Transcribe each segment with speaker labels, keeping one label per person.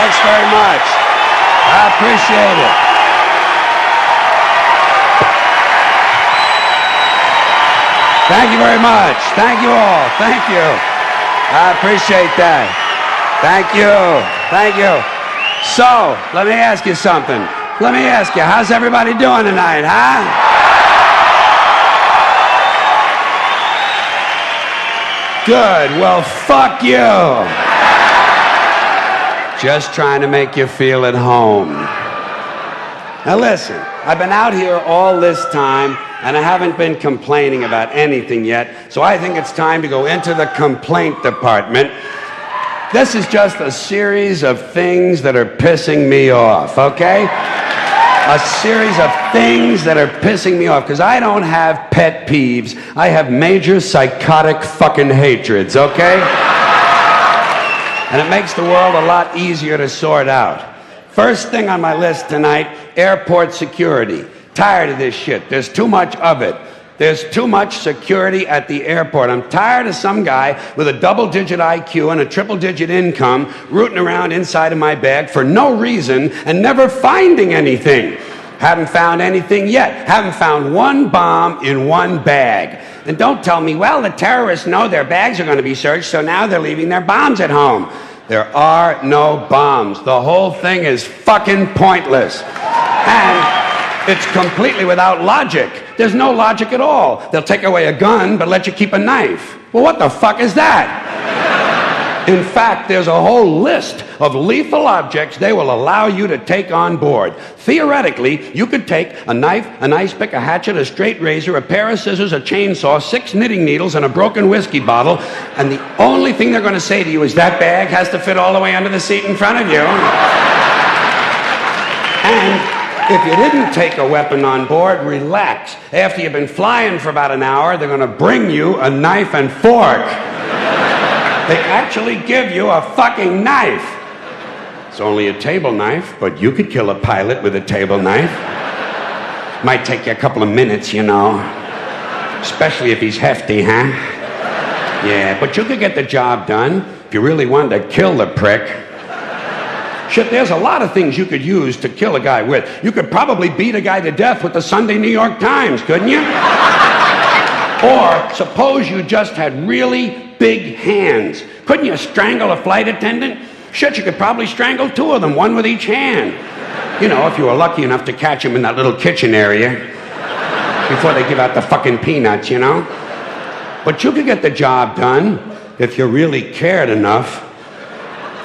Speaker 1: Thanks very much. I appreciate it. Thank you very much. Thank you all. Thank you. I appreciate that. Thank you. Thank you. So, let me ask you something. Let me ask you, how's everybody doing tonight, huh? Good. Well, fuck you. Just trying to make you feel at home. Now listen, I've been out here all this time and I haven't been complaining about anything yet, so I think it's time to go into the complaint department. This is just a series of things that are pissing me off, okay? A series of things that are pissing me off, because I don't have pet peeves. I have major psychotic fucking hatreds, okay? And it makes the world a lot easier to sort out. First thing on my list tonight, airport security. Tired of this shit. There's too much of it. There's too much security at the airport. I'm tired of some guy with a double-digit IQ and a triple-digit income rooting around inside of my bag for no reason and never finding anything. Haven't found anything yet. Haven't found one bomb in one bag. And don't tell me, well, the terrorists know their bags are going to be searched, so now they're leaving their bombs at home. There are no bombs. The whole thing is fucking pointless. And it's completely without logic. There's no logic at all. They'll take away a gun, but let you keep a knife. Well, what the fuck is that? In fact, there's a whole list of lethal objects they will allow you to take on board. Theoretically, you could take a knife, an ice pick, a hatchet, a straight razor, a pair of scissors, a chainsaw, 6 knitting needles, and a broken whiskey bottle, and the only thing they're going to say to you is that bag has to fit all the way under the seat in front of you. And if you didn't take a weapon on board, relax. After you've been flying for about an hour, they're going to bring you a knife and fork. They actually give you a fucking knife. It's only a table knife, but you could kill a pilot with a table knife. Might take you a couple of minutes, you know. Especially if he's hefty, huh? Yeah, but you could get the job done if you really wanted to kill the prick. Shit, there's a lot of things you could use to kill a guy with. You could probably beat a guy to death with the Sunday New York Times, couldn't you? Or suppose you just had really big hands. Couldn't you strangle a flight attendant? Shit, you could probably strangle 2 of them, one with each hand. You know, if you were lucky enough to catch him in that little kitchen area before they give out the fucking peanuts, you know? But you could get the job done if you really cared enough.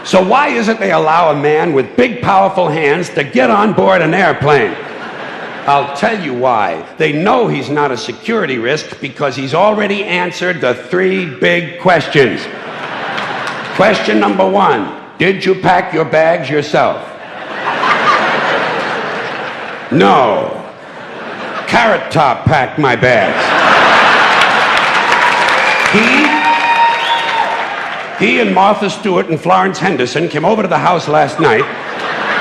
Speaker 1: So why is it they allow a man with big, powerful hands to get on board an airplane? I'll tell you why. They know he's not a security risk because he's already answered the 3 big questions. Question number 1, did you pack your bags yourself? No. Carrot Top packed my bags. He and Martha Stewart and Florence Henderson came over to the house last night,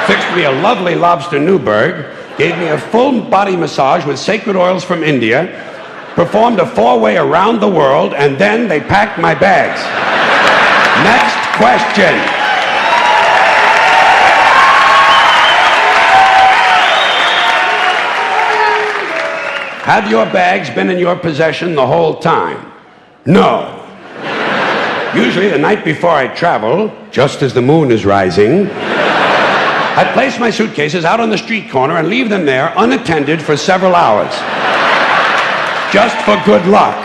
Speaker 1: fixed me a lovely lobster Newburg, gave me a full body massage with sacred oils from India, performed a 4-way around the world, and then they packed my bags. Next question. Have your bags been in your possession the whole time? No. Usually the night before I travel, just as the moon is rising, I place my suitcases out on the street corner and leave them there unattended for several hours. Just for good luck.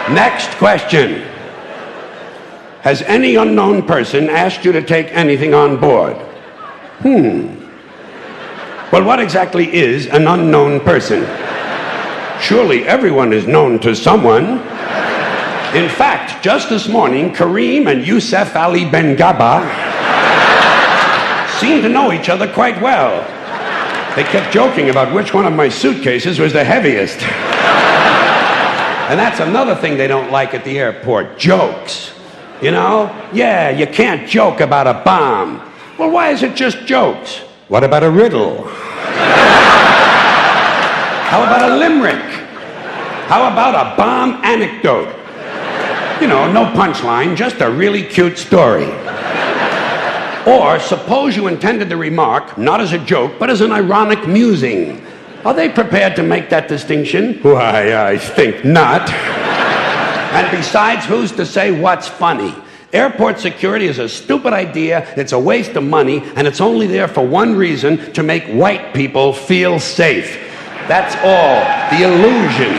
Speaker 1: Next question. Has any unknown person asked you to take anything on board? Well, what exactly is an unknown person? Surely everyone is known to someone. In fact, just this morning, Kareem and Youssef Ali Ben Gaba seemed to know each other quite well. They kept joking about which one of my suitcases was the heaviest. And that's another thing they don't like at the airport, jokes. You know? Yeah, you can't joke about a bomb. Well, why is it just jokes? What about a riddle? How about a limerick? How about a bomb anecdote? You know, no punchline, just a really cute story. Or suppose you intended the remark, not as a joke, but as an ironic musing. Are they prepared to make that distinction? Why, I think not. And besides, who's to say what's funny? Airport security is a stupid idea, it's a waste of money, and it's only there for one reason, to make white people feel safe. That's all. The illusion.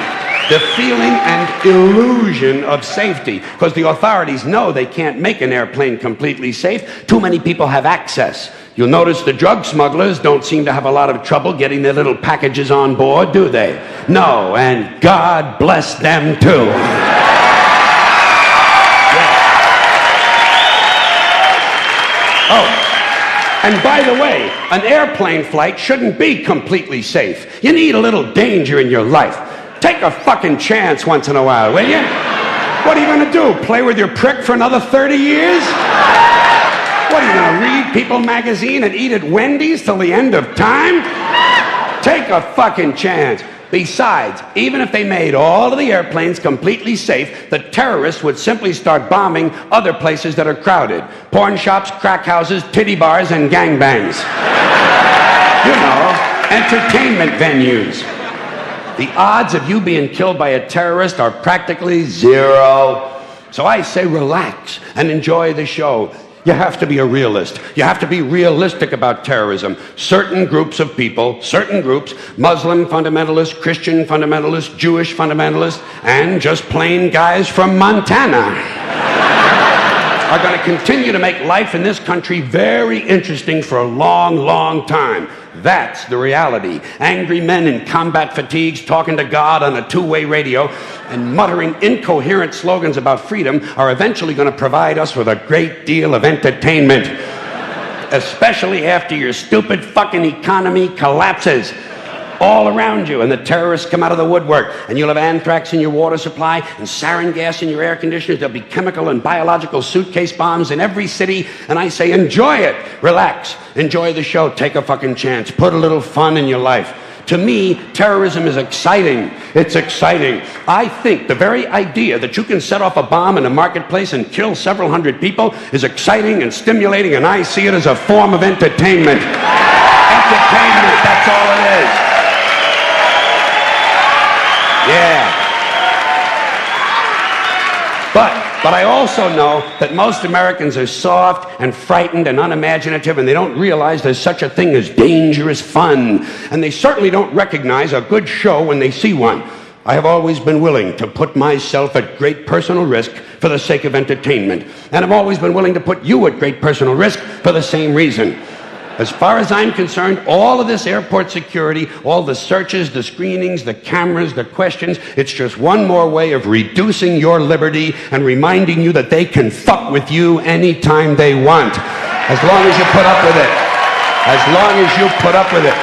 Speaker 1: The feeling and illusion of safety. Because the authorities know they can't make an airplane completely safe. Too many people have access. You'll notice the drug smugglers don't seem to have a lot of trouble getting their little packages on board, do they? No, and God bless them too. Oh, and by the way, an airplane flight shouldn't be completely safe. You need a little danger in your life. Take a fucking chance once in a while, will you? What are you going to do? Play with your prick for another 30 years? What, are you going to read People magazine and eat at Wendy's till the end of time? Take a fucking chance. Besides, even if they made all of the airplanes completely safe, the terrorists would simply start bombing other places that are crowded. Porn shops, crack houses, titty bars, and gangbangs. You know, entertainment venues. The odds of you being killed by a terrorist are practically zero. So I say relax and enjoy the show. You have to be a realist. You have to be realistic about terrorism. Certain groups of people, certain groups, Muslim fundamentalists, Christian fundamentalists, Jewish fundamentalists, and just plain guys from Montana are going to continue to make life in this country very interesting for a long, long time. That's the reality. Angry men in combat fatigues talking to God on a two-way radio and muttering incoherent slogans about freedom are eventually going to provide us with a great deal of entertainment. Especially after your stupid fucking economy collapses all around you and the terrorists come out of the woodwork and you'll have anthrax in your water supply and sarin gas in your air conditioners. There'll be chemical and biological suitcase bombs in every city, and I say enjoy it. Relax. Enjoy the show. Take a fucking chance. Put a little fun in your life. To me, terrorism is exciting. It's exciting. I think the very idea that you can set off a bomb in a marketplace and kill several hundred people is exciting and stimulating, and I see it as a form of entertainment. Entertainment, that's all it is. Yeah. But I also know that most Americans are soft and frightened and unimaginative, and they don't realize there's such a thing as dangerous fun. And they certainly don't recognize a good show when they see one. I have always been willing to put myself at great personal risk for the sake of entertainment. And I've always been willing to put you at great personal risk for the same reason. As far as I'm concerned, all of this airport security, all the searches, the screenings, the cameras, the questions, it's just one more way of reducing your liberty and reminding you that they can fuck with you anytime they want. As long as you put up with it. As long as you put up with it.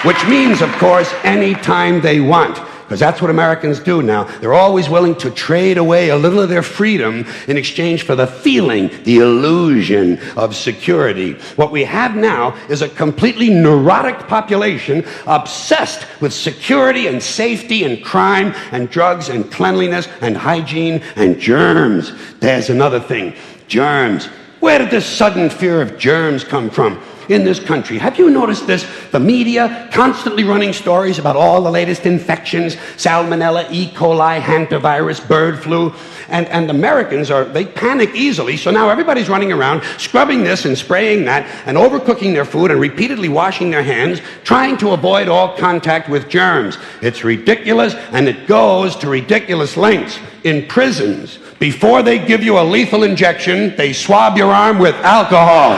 Speaker 1: Which means, of course, anytime they want. Because that's what Americans do now. They're always willing to trade away a little of their freedom in exchange for the feeling, the illusion of security. What we have now is a completely neurotic population obsessed with security and safety and crime and drugs and cleanliness and hygiene and germs. There's another thing. Germs. Where did this sudden fear of germs come from? In this country. Have you noticed this? The media constantly running stories about all the latest infections, salmonella, E. coli, hantavirus, bird flu, and Americans they panic easily, so now everybody's running around scrubbing this and spraying that and overcooking their food and repeatedly washing their hands, trying to avoid all contact with germs. It's ridiculous, and it goes to ridiculous lengths. In prisons, before they give you a lethal injection, they swab your arm with alcohol.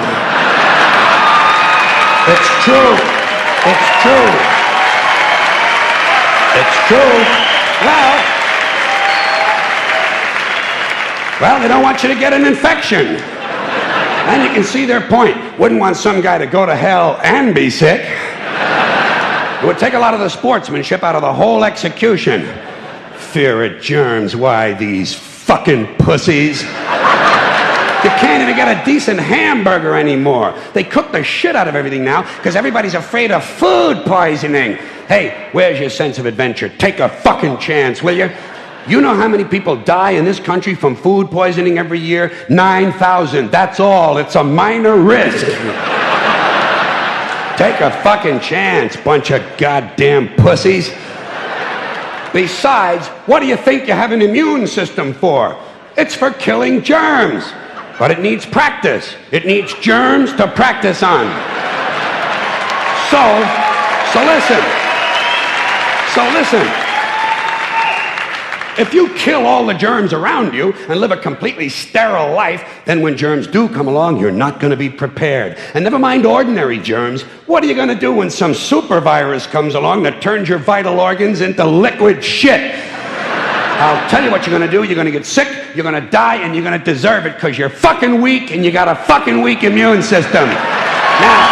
Speaker 1: It's true. It's true. It's true. Well, they don't want you to get an infection. And you can see their point. Wouldn't want some guy to go to hell and be sick. It would take a lot of the sportsmanship out of the whole execution. Fear of germs. Why, these fucking pussies. You can't even get a decent hamburger anymore. They cook the shit out of everything now because everybody's afraid of food poisoning. Hey, where's your sense of adventure? Take a fucking chance, will you? You know how many people die in this country from food poisoning every year? 9,000. That's all. It's a minor risk. Take a fucking chance, bunch of goddamn pussies. Besides, what do you think you have an immune system for? It's for killing germs. But it needs practice. It needs germs to practice on. So listen. If you kill all the germs around you and live a completely sterile life, then when germs do come along, you're not going to be prepared. And never mind ordinary germs, what are you going to do when some super virus comes along that turns your vital organs into liquid shit? I'll tell you what you're going to do. You're going to get sick, you're going to die, and you're going to deserve it because you're fucking weak and you got a fucking weak immune system. Now,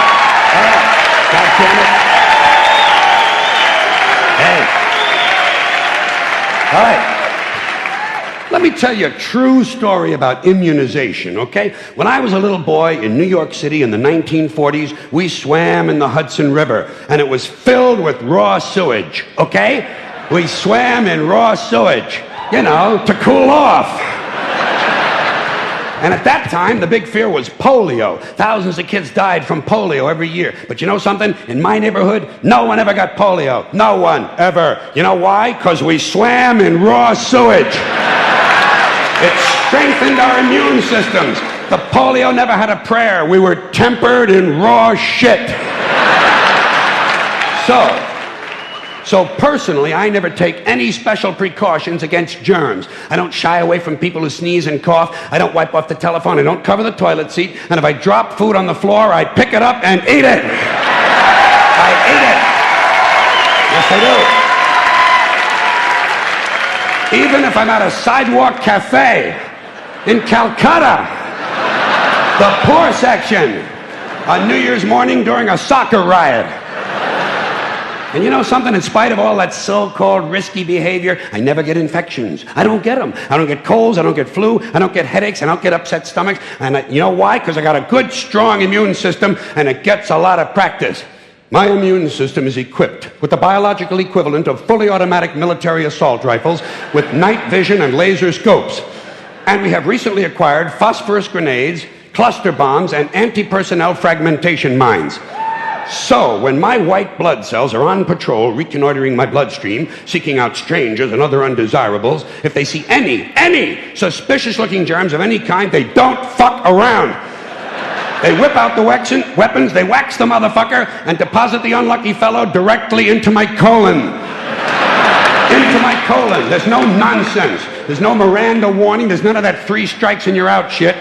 Speaker 1: God damn it. Hey. All right. Let me tell you a true story about immunization, okay? When I was a little boy in New York City in the 1940s, we swam in the Hudson River, and it was filled with raw sewage, okay? We swam in raw sewage, you know, to cool off. And at that time, the big fear was polio. Thousands of kids died from polio every year. But you know something? In my neighborhood, no one ever got polio. No one, ever. You know why? Because we swam in raw sewage. It strengthened our immune systems. The polio never had a prayer. We were tempered in raw shit. So personally, I never take any special precautions against germs. I don't shy away from people who sneeze and cough. I don't wipe off the telephone. I don't cover the toilet seat. And if I drop food on the floor, I pick it up and eat it. I eat it. Yes, I do. Even if I'm at a sidewalk cafe in Calcutta, the poor section, on New Year's morning during a soccer riot. And you know something? In spite of all that so-called risky behavior, I never get infections. I don't get them. I don't get colds. I don't get flu. I don't get headaches. I don't get upset stomachs. And you know why? Because I got a good, strong immune system, and it gets a lot of practice. My immune system is equipped with the biological equivalent of fully automatic military assault rifles with night vision and laser scopes. And we have recently acquired phosphorus grenades, cluster bombs, and anti-personnel fragmentation mines. So, when my white blood cells are on patrol, reconnoitering my bloodstream, seeking out strangers and other undesirables, if they see any suspicious-looking germs of any kind, they don't fuck around. They whip out the weapons, they wax the motherfucker, and deposit the unlucky fellow directly into my colon. Into my colon. There's no nonsense. There's no Miranda warning. There's none of that 3 strikes and you're out shit.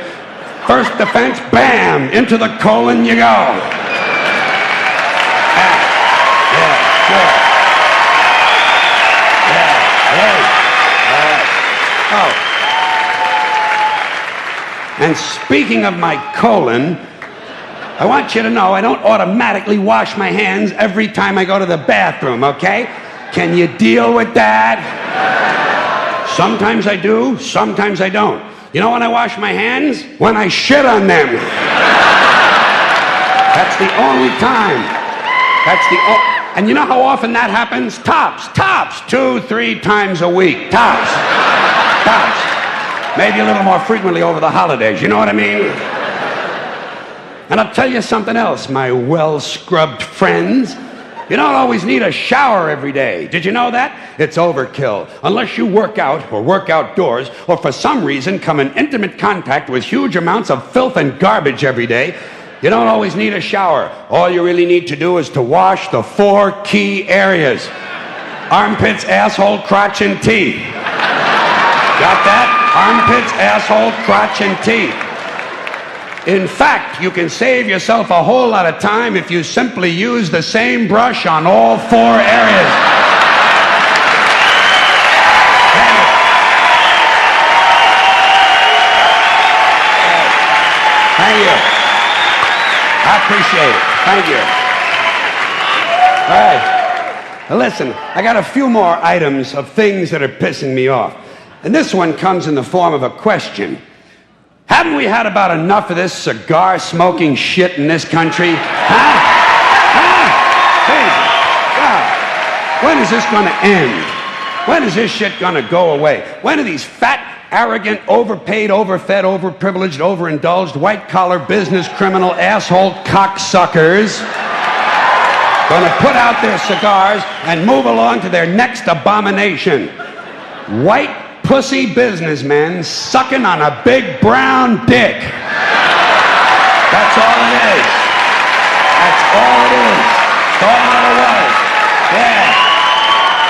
Speaker 1: First defense, bam, into the colon you go. And speaking of my colon, I want you to know I don't automatically wash my hands every time I go to the bathroom, okay? Can you deal with that? Sometimes I do, sometimes I don't. You know when I wash my hands? When I shit on them. That's the only time. And you know how often that happens? Tops, 2-3 times a week. Tops. Maybe a little more frequently over the holidays, you know what I mean? And I'll tell you something else, my well-scrubbed friends. You don't always need a shower every day. Did you know that? It's overkill. Unless you work out or work outdoors or for some reason come in intimate contact with huge amounts of filth and garbage every day, you don't always need a shower. All you really need to do is to wash the 4 key areas. Armpits, asshole, crotch, and teeth. Got that? Armpits, asshole, crotch, and teeth. In fact, you can save yourself a whole lot of time if you simply use the same brush on all 4 areas. Thank you. I appreciate it. Thank you. All right. Now listen, I got a few more items of things that are pissing me off. And this one comes in the form of a question. Haven't we had about enough of this cigar-smoking shit in this country? Huh? Hey, wow. When is this going to end? When is this shit gonna go away? When are these fat, arrogant, overpaid, overfed, overprivileged, overindulged, white-collar business criminal asshole cocksuckers gonna put out their cigars and move along to their next abomination? White pussy businessmen sucking on a big brown dick. That's all it is. That's all it is. That's all it was. Yeah.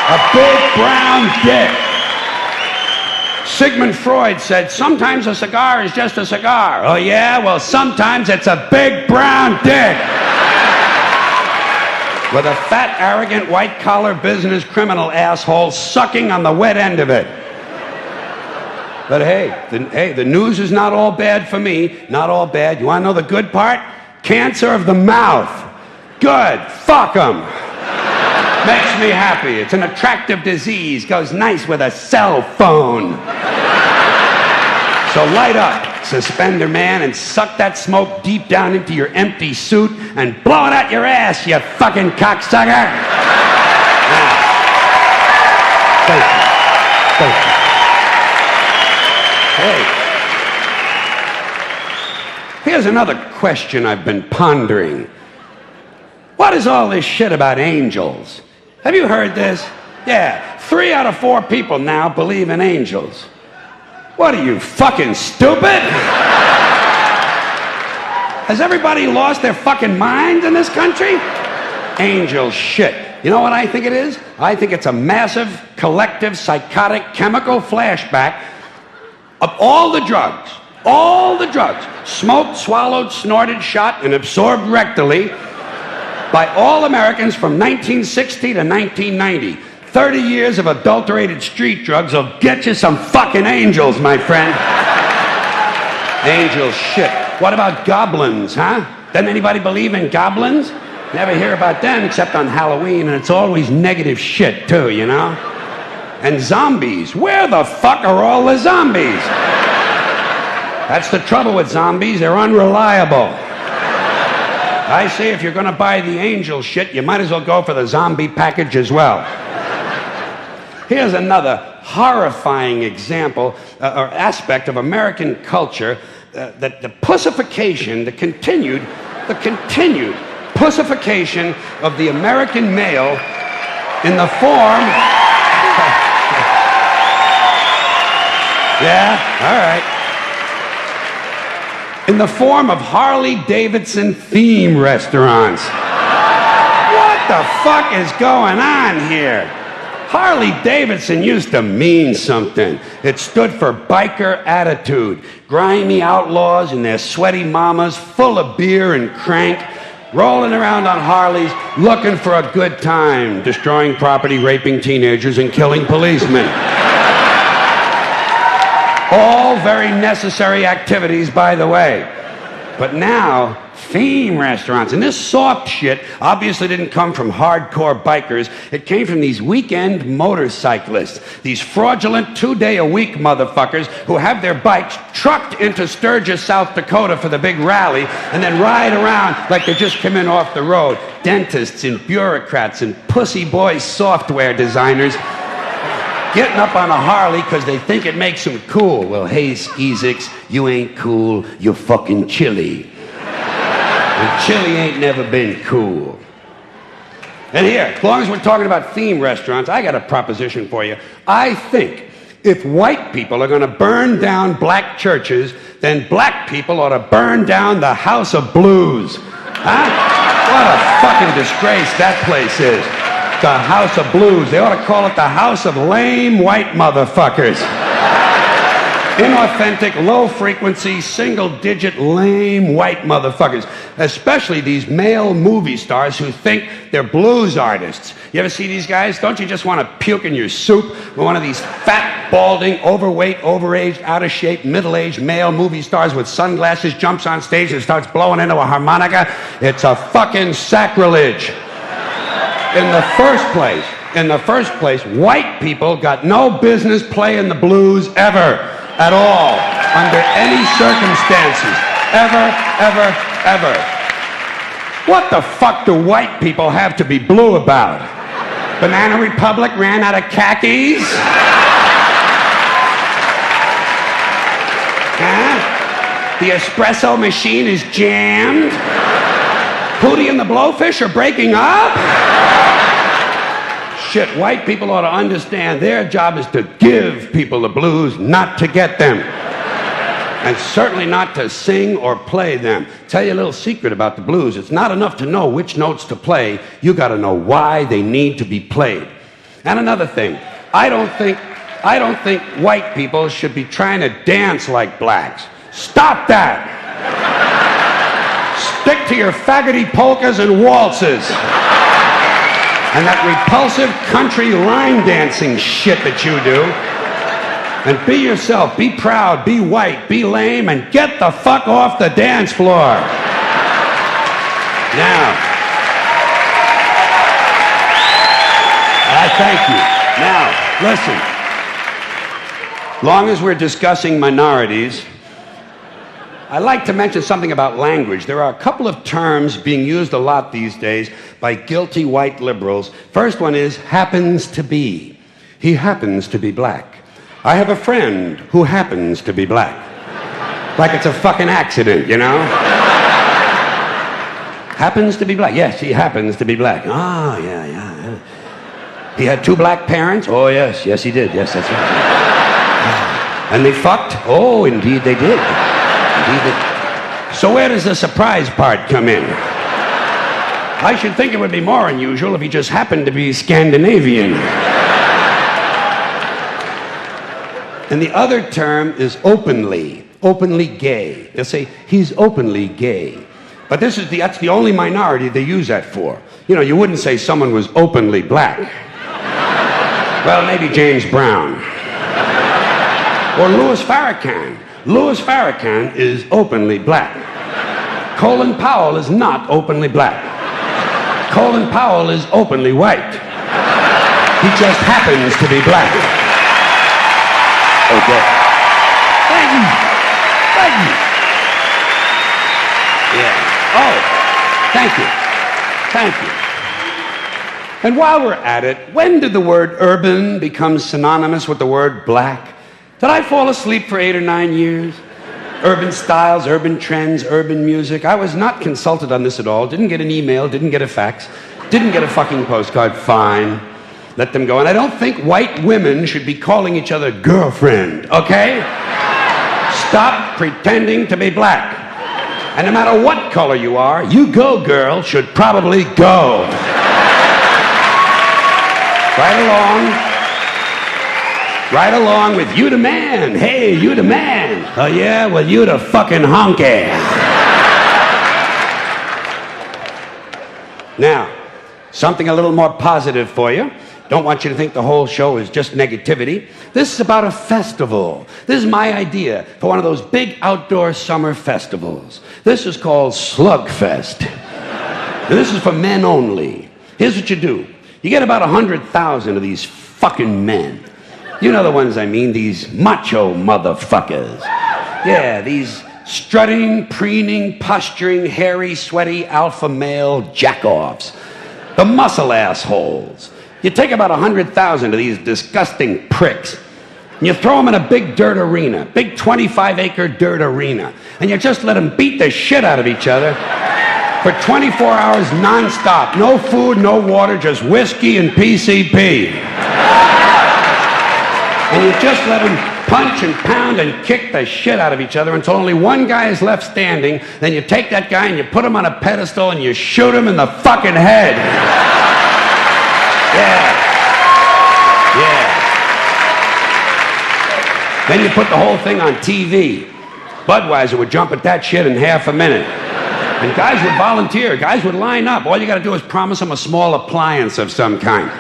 Speaker 1: A big brown dick. Sigmund Freud said, sometimes a cigar is just a cigar. Oh yeah? Well, sometimes it's a big brown dick. With a fat, arrogant, white-collar business criminal asshole sucking on the wet end of it. But hey, the news is not all bad for me. Not all bad. You want to know the good part? Cancer of the mouth. Good. Fuck 'em. Makes me happy. It's an attractive disease. Goes nice with a cell phone. So light up, suspender man, and suck that smoke deep down into your empty suit and blow it out your ass, you fucking cocksucker. Now, thank you. Thank you. Hey. Here's another question I've been pondering. What is all this shit about angels? Have you heard this? Yeah, 3 out of 4 people now believe in angels. What are you, fucking stupid? Has everybody lost their fucking minds in this country? Angel shit. You know what I think it is? I think it's a massive, collective, psychotic, chemical flashback of all the drugs, smoked, swallowed, snorted, shot, and absorbed rectally by all Americans from 1960 to 1990. 30 years of adulterated street drugs will get you some fucking angels, my friend. Angel shit. What about goblins, huh? Doesn't anybody believe in goblins? Never hear about them except on Halloween, and it's always negative shit, too, you know? And zombies. Where the fuck are all the zombies? That's the trouble with zombies. They're unreliable. I say if you're going to buy the angel shit, you might as well go for the zombie package as well. Here's another horrifying example or aspect of American culture, that the pussification, the continued pussification of the American male in the form... Yeah, all right. In the form of Harley-Davidson theme restaurants. What the fuck is going on here? Harley-Davidson used to mean something. It stood for biker attitude. Grimy outlaws and their sweaty mamas, full of beer and crank, rolling around on Harleys, looking for a good time, destroying property, raping teenagers, and killing policemen. All very necessary activities, by the way. But now, theme restaurants, and this soft shit obviously didn't come from hardcore bikers. It came from these weekend motorcyclists, these fraudulent 2-day-a-week motherfuckers who have their bikes trucked into Sturgis, South Dakota for the big rally, and then ride around like they just come in off the road. Dentists and bureaucrats and pussy boy software designers getting up on a Harley because they think it makes them cool. Well, hey, skeezix, you ain't cool, you're fucking chilly. And chili ain't never been cool. And here, as long as we're talking about theme restaurants, I got a proposition for you. I think if white people are going to burn down black churches, then black people ought to burn down the House of Blues. Huh? What a fucking disgrace that place is. The House of Blues. They ought to call it the House of Lame White Motherfuckers. Inauthentic, low-frequency, single-digit, lame white motherfuckers. Especially these male movie stars who think they're blues artists. You ever see these guys? Don't you just want to puke in your soup with one of these fat, balding, overweight, overaged, out-of-shape, middle-aged male movie stars with sunglasses jumps on stage and starts blowing into a harmonica? It's a fucking sacrilege. In the first place, white people got no business playing the blues ever, at all, under any circumstances. Ever, ever, ever. What the fuck do white people have to be blue about? Banana Republic ran out of khakis. Huh? The espresso machine is jammed. Hootie and the Blowfish are breaking up. Shit, white people ought to understand their job is to give people the blues, not to get them. And certainly not to sing or play them. Tell you a little secret about the blues. It's not enough to know which notes to play. You got to know why they need to be played. And another thing, I don't think white people should be trying to dance like blacks. Stop that. Stick to your faggoty polkas and waltzes. And that repulsive country line dancing shit that you do. And be yourself, be proud, be white, be lame, and get the fuck off the dance floor. Now, I thank you. Now, listen. Long as we're discussing minorities, I'd like to mention something about language. There are a couple of terms being used a lot these days by guilty white liberals. First one is happens to be. He happens to be black. I have a friend who happens to be black. Like it's a fucking accident, you know? Happens to be black. Yes, he happens to be black. Ah, yeah. He had 2 black parents? Oh, yes, he did. Yes, that's right. And they fucked? Oh, indeed they did. So where does the surprise part come in? I should think it would be more unusual if he just happened to be Scandinavian. And the other term is openly gay. They'll say, he's openly gay. But that's the only minority they use that for. You know, you wouldn't say someone was openly black. Well, maybe James Brown. Or Louis Farrakhan. Louis Farrakhan is openly black. Colin Powell is not openly black. Colin Powell is openly white. He just happens to be black. Okay. Thank you. Yeah. Oh, thank you. And while we're at it, when did the word urban become synonymous with the word black? Did I fall asleep for 8 or 9 years? Urban styles, urban trends, urban music. I was not consulted on this at all. Didn't get an email, didn't get a fax, didn't get a fucking postcard. Fine. Let them go. And I don't think white women should be calling each other girlfriend, okay? Stop pretending to be black. And no matter what color you are, you go, girl, should probably go. Right along with you the man. Hey, you the man. Oh yeah? Well, you the fucking honky. Now, something a little more positive for you. Don't want you to think the whole show is just negativity. This is about a festival. This is my idea for one of those big outdoor summer festivals. This is called Slugfest. And this is for men only. Here's what you do. You get about 100,000 of these fucking men. You know the ones I mean, these macho motherfuckers. Yeah, these strutting, preening, posturing, hairy, sweaty, alpha male jack-offs. The muscle assholes. You take about 100,000 of these disgusting pricks, and you throw them in a big dirt arena, big 25-acre dirt arena, and you just let them beat the shit out of each other for 24 hours nonstop. No food, no water, just whiskey and PCP. And you just let them punch and pound and kick the shit out of each other until only one guy is left standing. Then you take that guy and you put him on a pedestal and you shoot him in the fucking head. Yeah. Then you put the whole thing on TV. Budweiser would jump at that shit in half a minute. And guys would volunteer. Guys would line up. All you got to do is promise them a small appliance of some kind.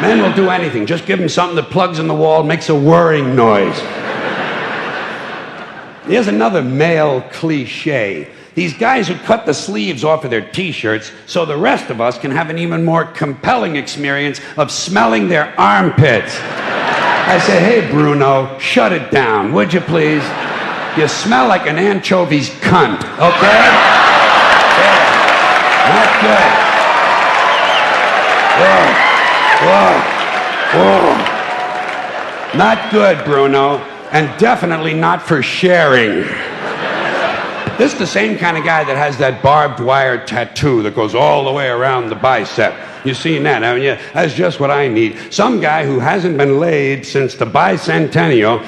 Speaker 1: Men will do anything. Just give them something that plugs in the wall, makes a whirring noise. Here's another male cliche. These guys who cut the sleeves off of their T-shirts so the rest of us can have an even more compelling experience of smelling their armpits. I say, hey, Bruno, shut it down, would you please? You smell like an anchovy's cunt, okay? Yeah. Not good. Whoa. Not good, Bruno, and definitely not for sharing. This is the same kind of guy that has that barbed wire tattoo that goes all the way around the bicep. You seen that, haven't you? That's just what I need. Some guy who hasn't been laid since the bicentennial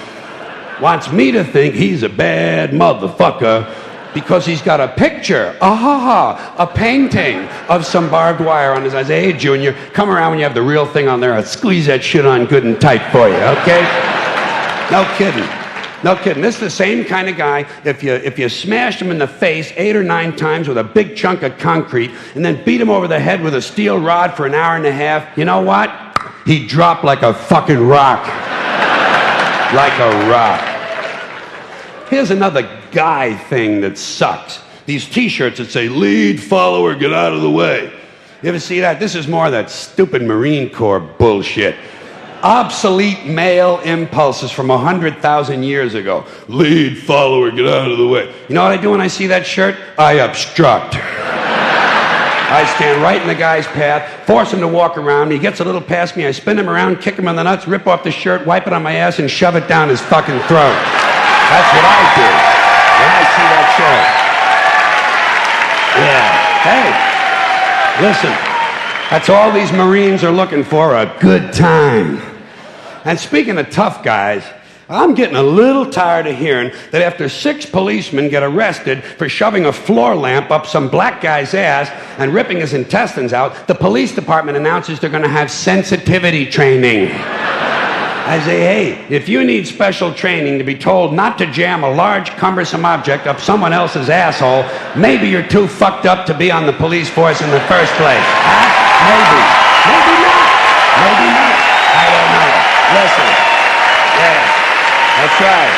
Speaker 1: wants me to think he's a bad motherfucker because he's got a picture, a painting of some barbed wire on his eyes. Hey, Junior, come around when you have the real thing on there. I'll squeeze that shit on good and tight for you, okay? No kidding. No kidding. This is the same kind of guy. If you smashed him in the face 8 or 9 times with a big chunk of concrete and then beat him over the head with a steel rod for an hour and a half, you know what? He'd drop like a fucking rock. Like a rock. Here's another guy thing that sucks. These t-shirts that say, lead, follower, get out of the way. You ever see that? This is more of that stupid Marine Corps bullshit. Obsolete male impulses from 100,000 years ago. Lead, follower, get out of the way. You know what I do when I see that shirt? I obstruct. I stand right in the guy's path, force him to walk around me. He gets a little past me, I spin him around, kick him in the nuts, rip off the shirt, wipe it on my ass, and shove it down his fucking throat. That's what I do when I see that shirt. Yeah. Hey, listen. That's all these Marines are looking for, a good time. And speaking of tough guys, I'm getting a little tired of hearing that after 6 policemen get arrested for shoving a floor lamp up some black guy's ass and ripping his intestines out, the police department announces they're going to have sensitivity training. I say, hey, if you need special training to be told not to jam a large, cumbersome object up someone else's asshole, maybe you're too fucked up to be on the police force in the first place. Huh? Maybe. Maybe not. Maybe not. I don't know. Listen. Yeah. That's right.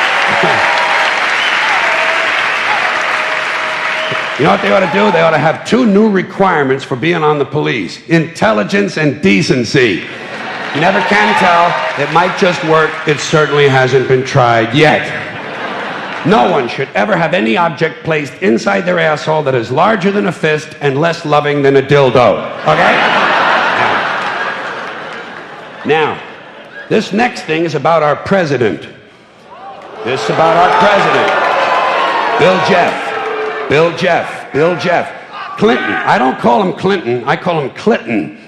Speaker 1: You know what they ought to do? They ought to have 2 new requirements for being on the police. Intelligence and decency. You never can tell. It might just work. It certainly hasn't been tried yet. No one should ever have any object placed inside their asshole that is larger than a fist and less loving than a dildo. Okay? Now, this next thing is about our president. This is about our president. Bill Jeff. Clinton. I don't call him Clinton. I call him Clinton.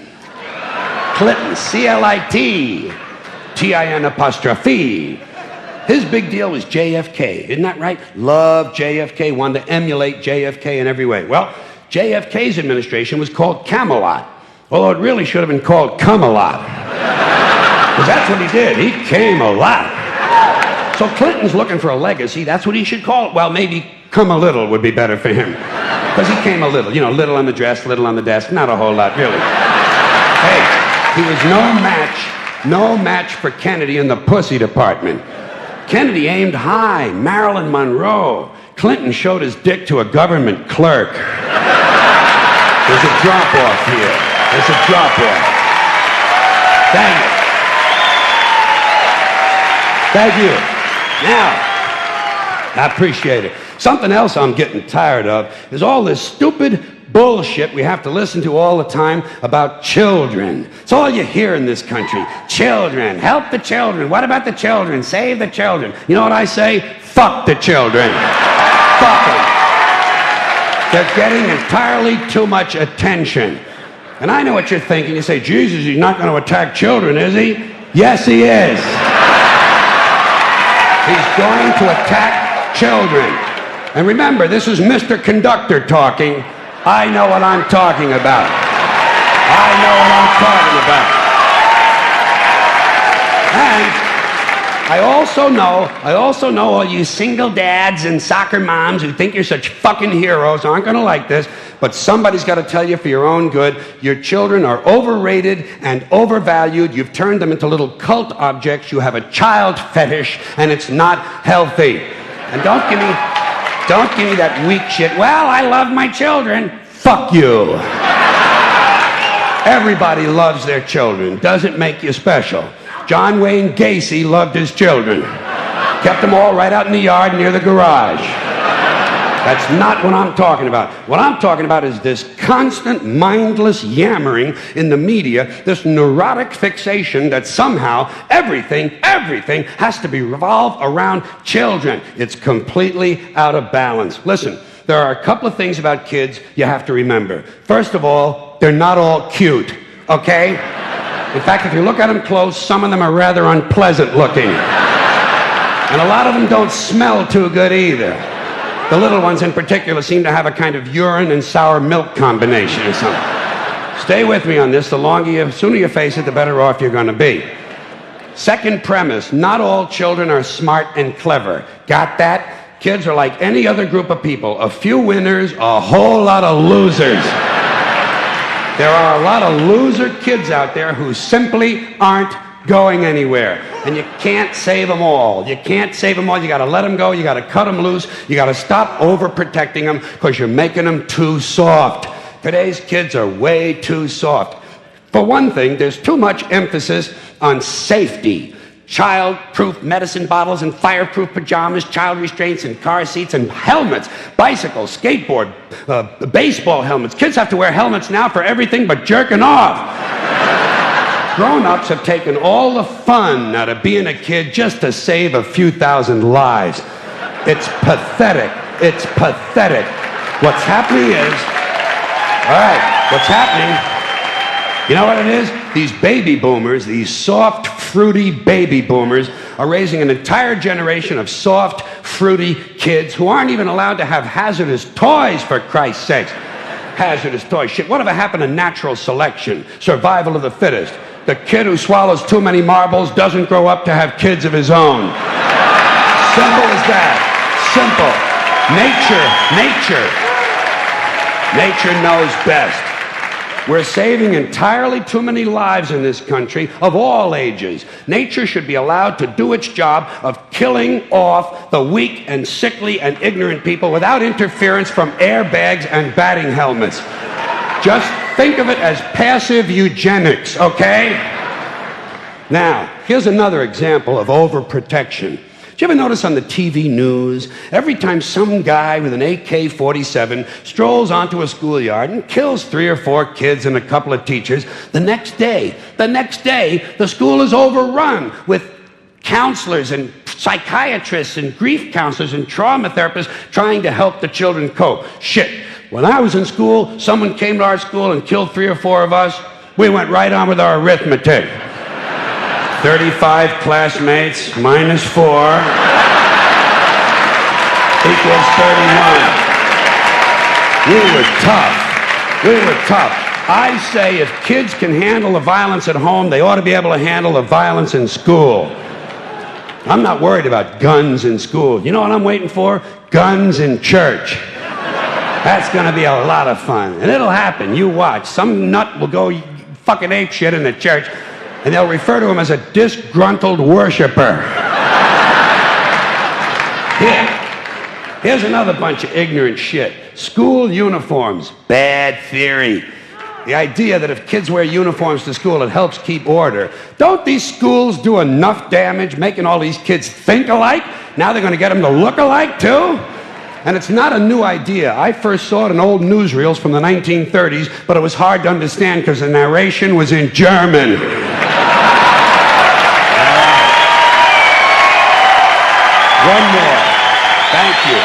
Speaker 1: Clinton. C-L-I-T. T-I-N apostrophe. His big deal was JFK. Isn't that right? Loved JFK. Wanted to emulate JFK in every way. Well, JFK's administration was called Camelot. Although it really should have been called Come-A-Lot. Because that's what he did. He came a lot. So Clinton's looking for a legacy. That's what he should call it. Well, maybe Come a Little would be better for him. Because he came a little. You know, little on the dress, little on the desk. Not a whole lot, really. Hey, he was no match for Kennedy in the pussy department. Kennedy aimed high. Marilyn Monroe. Clinton showed his dick to a government clerk. There's a drop-off here. There's a drop-off. Thank you. Thank you. Now, I appreciate it. Something else I'm getting tired of is all this stupid bullshit we have to listen to all the time about children. It's all you hear in this country. Children. Help the children. What about the children? Save the children. You know what I say? Fuck the children. Fuck them. They're getting entirely too much attention. And I know what you're thinking. You say, Jesus, he's not going to attack children, is he? Yes, he is. He's going to attack children. And remember, this is Mr. Conductor talking. I know what I'm talking about. I know what I'm talking about. And I also know all you single dads and soccer moms who think you're such fucking heroes aren't going to like this, but somebody's got to tell you for your own good, your children are overrated and overvalued. You've turned them into little cult objects. You have a child fetish, and it's not healthy. And don't give me that weak shit. Well, I love my children. Fuck you. Everybody loves their children. Doesn't make you special. John Wayne Gacy loved his children. Kept them all right out in the yard near the garage. That's not what I'm talking about. What I'm talking about is this constant, mindless yammering in the media, this neurotic fixation that somehow everything has to be revolved around children. It's completely out of balance. Listen, there are a couple of things about kids you have to remember. First of all, they're not all cute, okay? In fact, if you look at them close, some of them are rather unpleasant looking. And a lot of them don't smell too good either. The little ones in particular seem to have a kind of urine and sour milk combination or something. Stay with me on this. The sooner you face it, the better off you're going to be. Second premise, not all children are smart and clever. Got that? Kids are like any other group of people. A few winners, a whole lot of losers. There are a lot of loser kids out there who simply aren't going anywhere. And you can't save them all. You can't save them all. You got to let them go. You got to cut them loose. You got to stop overprotecting them because you're making them too soft. Today's kids are way too soft. For one thing, there's too much emphasis on safety. Child-proof medicine bottles and fireproof pajamas, child restraints and car seats and helmets, bicycles, skateboard, baseball helmets. Kids have to wear helmets now for everything but jerking off. Grown-ups have taken all the fun out of being a kid just to save a few thousand lives. It's pathetic. It's pathetic. What's happening is, you know what it is? These baby boomers, these soft, fruity baby boomers, are raising an entire generation of soft, fruity kids who aren't even allowed to have hazardous toys, for Christ's sakes. Hazardous toys. Shit, whatever happened to natural selection? Survival of the fittest. The kid who swallows too many marbles doesn't grow up to have kids of his own. Simple as that. Simple. Nature knows best. We're saving entirely too many lives in this country of all ages. Nature should be allowed to do its job of killing off the weak and sickly and ignorant people without interference from airbags and batting helmets. Just think of it as passive eugenics, okay? Now, here's another example of overprotection. Did you ever notice on the TV news, every time some guy with an AK-47 strolls onto a schoolyard and kills 3 or 4 kids and a couple of teachers, the next day, the school is overrun with counselors and psychiatrists and grief counselors and trauma therapists trying to help the children cope. Shit. When I was in school, someone came to our school and killed 3 or 4 of us. We went right on with our arithmetic. 35 classmates minus 4 equals 31. We were tough. I say if kids can handle the violence at home, they ought to be able to handle the violence in school. I'm not worried about guns in school. You know what I'm waiting for? Guns in church. That's going to be a lot of fun. And it'll happen. You watch. Some nut will go fucking ape shit in the church, and they'll refer to him as a disgruntled worshiper. Here's another bunch of ignorant shit. School uniforms. Bad theory. The idea that if kids wear uniforms to school, it helps keep order. Don't these schools do enough damage making all these kids think alike? Now they're going to get them to look alike, too? And it's not a new idea. I first saw it in old newsreels from the 1930s, but it was hard to understand because the narration was in German. One more. Thank you.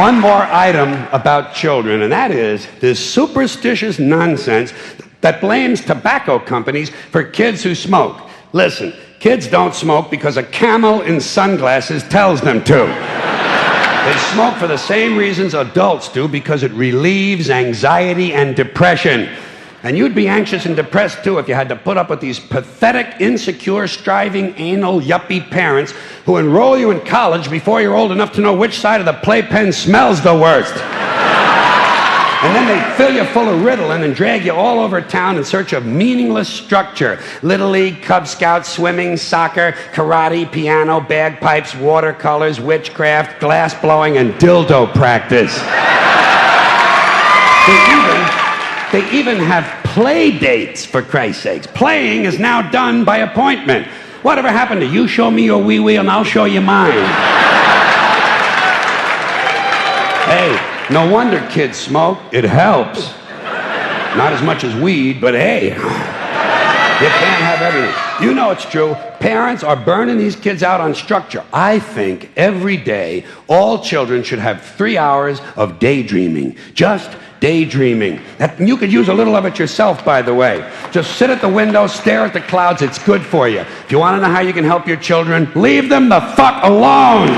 Speaker 1: One more item about children, and that is this superstitious nonsense that blames tobacco companies for kids who smoke. Listen. Kids don't smoke because a camel in sunglasses tells them to. They smoke for the same reasons adults do, because it relieves anxiety and depression. And you'd be anxious and depressed too if you had to put up with these pathetic, insecure, striving, anal, yuppie parents who enroll you in college before you're old enough to know which side of the playpen smells the worst. And then they fill you full of Ritalin and drag you all over town in search of meaningless structure. Little League, Cub Scouts, swimming, soccer, karate, piano, bagpipes, watercolors, witchcraft, glass blowing, and dildo practice. They even have play dates, for Christ's sakes. Playing is now done by appointment. Whatever happened to you show me your wee-wee and I'll show you mine? Hey, no wonder kids smoke. It helps. Not as much as weed, but hey, you can't have everything. You know it's true. Parents are burning these kids out on structure. I think every day all children should have 3 hours of daydreaming. Just daydreaming. You could use a little of it yourself, by the way. Just sit at the window, stare at the clouds. It's good for you. If you want to know how you can help your children, leave them the fuck alone.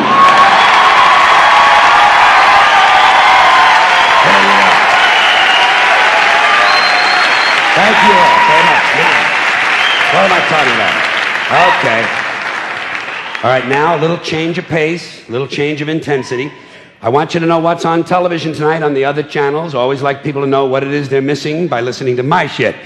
Speaker 1: Thank you all very much. Now, what am I talking about? Okay. All right, now a little change of pace, a little change of intensity. I want you to know what's on television tonight on the other channels. Always like people to know what it is they're missing by listening to my shit.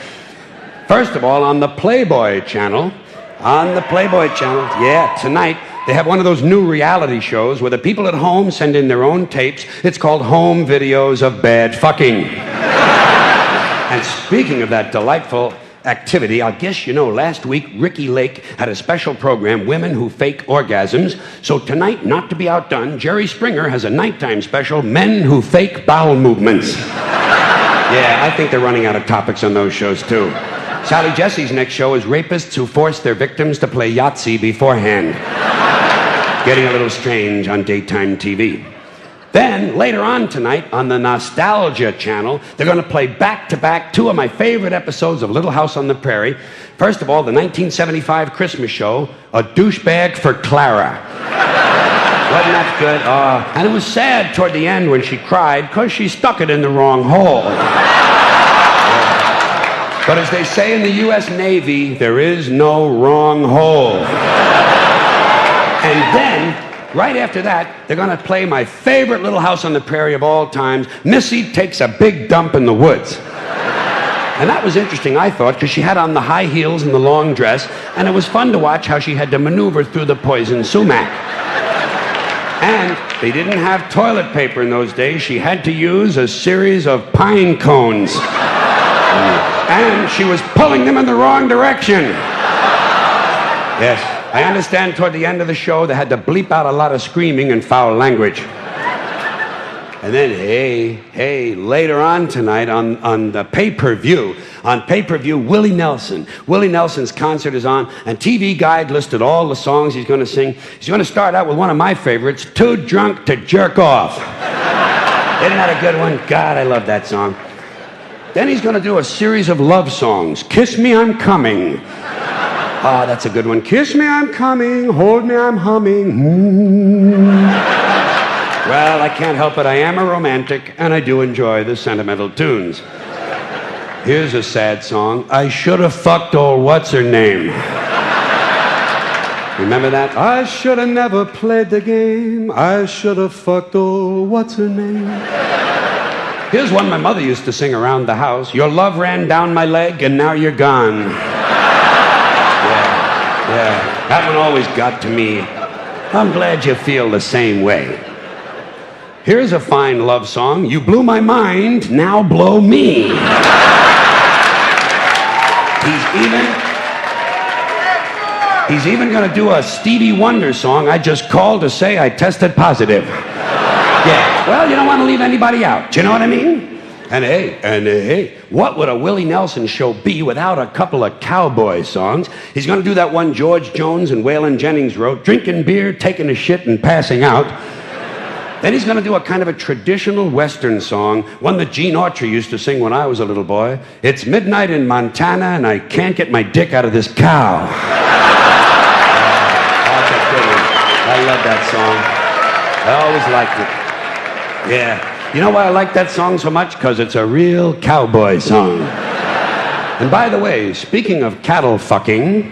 Speaker 1: First of all, on the Playboy channel, yeah, tonight, they have one of those new reality shows where the people at home send in their own tapes. It's called Home Videos of Bad Fucking. And speaking of that delightful activity, I guess you know, last week, Ricky Lake had a special program, Women Who Fake Orgasms. So tonight, not to be outdone, Jerry Springer has a nighttime special, Men Who Fake Bowel Movements. Yeah, I think they're running out of topics on those shows, too. Sally Jesse's next show is Rapists Who Force Their Victims to Play Yahtzee Beforehand. Getting a little strange on daytime TV. Then, later on tonight, on the Nostalgia channel, they're going to play back-to-back 2 of my favorite episodes of Little House on the Prairie. First of all, the 1975 Christmas show, A Douchebag for Clara. Wasn't that good? And it was sad toward the end when she cried because she stuck it in the wrong hole. But as they say in the U.S. Navy, there is no wrong hole. And then, right after that, they're going to play my favorite Little House on the Prairie of all times, Missy Takes a Big Dump in the Woods. And that was interesting, I thought, because she had on the high heels and the long dress, and it was fun to watch how she had to maneuver through the poison sumac. And they didn't have toilet paper in those days. She had to use a series of pine cones. And she was pulling them in the wrong direction. Yes. I understand toward the end of the show they had to bleep out a lot of screaming and foul language. And then, hey, later on tonight on the pay-per-view, Willie Nelson. Willie Nelson's concert is on, and TV Guide listed all the songs he's going to sing. He's going to start out with one of my favorites, Too Drunk to Jerk Off. Isn't that a good one? God, I love that song. Then he's going to do a series of love songs. Kiss Me, I'm Coming. Ah, that's a good one. Kiss me, I'm coming. Hold me, I'm humming. Well, I can't help it. I am a romantic, and I do enjoy the sentimental tunes. Here's a sad song. I should have fucked old what's-her-name. Remember that? I should have never played the game. I should have fucked old what's-her-name. Here's one my mother used to sing around the house. Your love ran down my leg, and now you're gone. Yeah, that one always got to me. I'm glad you feel the same way. Here's a fine love song. You blew my mind, now blow me. He's even going to do a Stevie Wonder song. I just called to say I tested positive. Yeah, well, you don't want to leave anybody out. Do you know what I mean? And hey, what would a Willie Nelson show be without a couple of cowboy songs? He's going to do that one George Jones and Waylon Jennings wrote, drinking beer, taking a shit, and passing out. Then he's going to do a kind of a traditional Western song, one that Gene Autry used to sing when I was a little boy. It's midnight in Montana, and I can't get my dick out of this cow. That's a good one. I love that song. I always liked it. Yeah. You know why I like that song so much? Because it's a real cowboy song. And by the way, speaking of cattle fucking,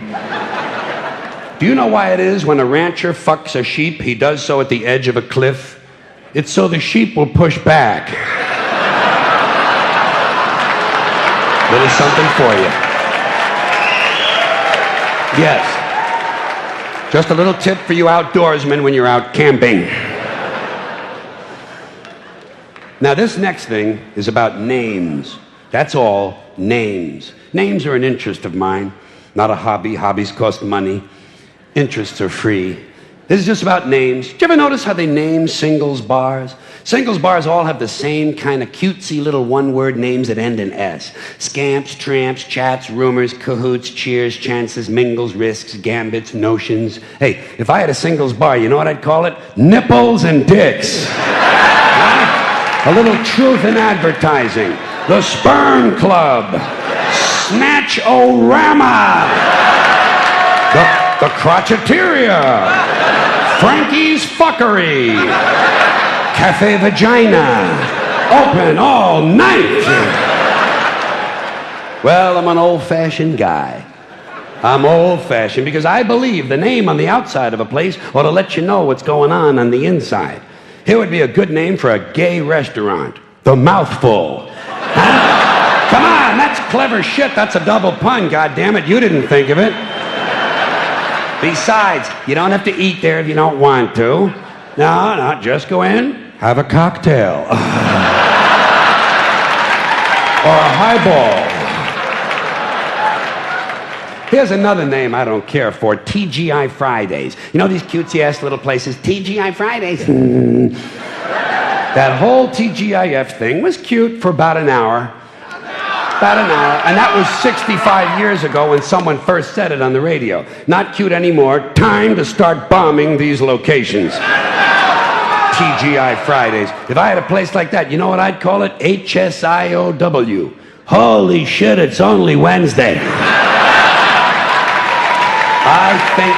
Speaker 1: do you know why it is when a rancher fucks a sheep, he does so at the edge of a cliff? It's so the sheep will push back. Little something for you. Yes. Just a little tip for you outdoorsmen when you're out camping. Now, this next thing is about names. That's all, names. Names are an interest of mine, not a hobby. Hobbies cost money. Interests are free. This is just about names. Did you ever notice how they name singles bars? Singles bars all have the same kind of cutesy little one-word names that end in S. Scamps, tramps, chats, rumors, cahoots, cheers, chances, mingles, risks, gambits, notions. Hey, if I had a singles bar, you know what I'd call it? Nipples and dicks. A little truth in advertising. The Sperm Club. Snatch-O-Rama. The Crotcheteria. Frankie's Fuckery. Cafe Vagina. Open all night. Well, I'm an old-fashioned guy. I'm old-fashioned because I believe the name on the outside of a place ought to let you know what's going on the inside. Here would be a good name for a gay restaurant. The Mouthful. Huh? Come on, that's clever shit. That's a double pun, goddammit. You didn't think of it. Besides, you don't have to eat there if you don't want to. No, just go in, have a cocktail. Or a highball. Here's another name I don't care for, TGI Fridays. You know these cutesy-ass little places, TGI Fridays? That whole TGIF thing was cute for about an hour. And that was 65 years ago when someone first said it on the radio. Not cute anymore. Time to start bombing these locations. TGI Fridays. If I had a place like that, you know what I'd call it? HSIOW. Holy shit, it's only Wednesday. I think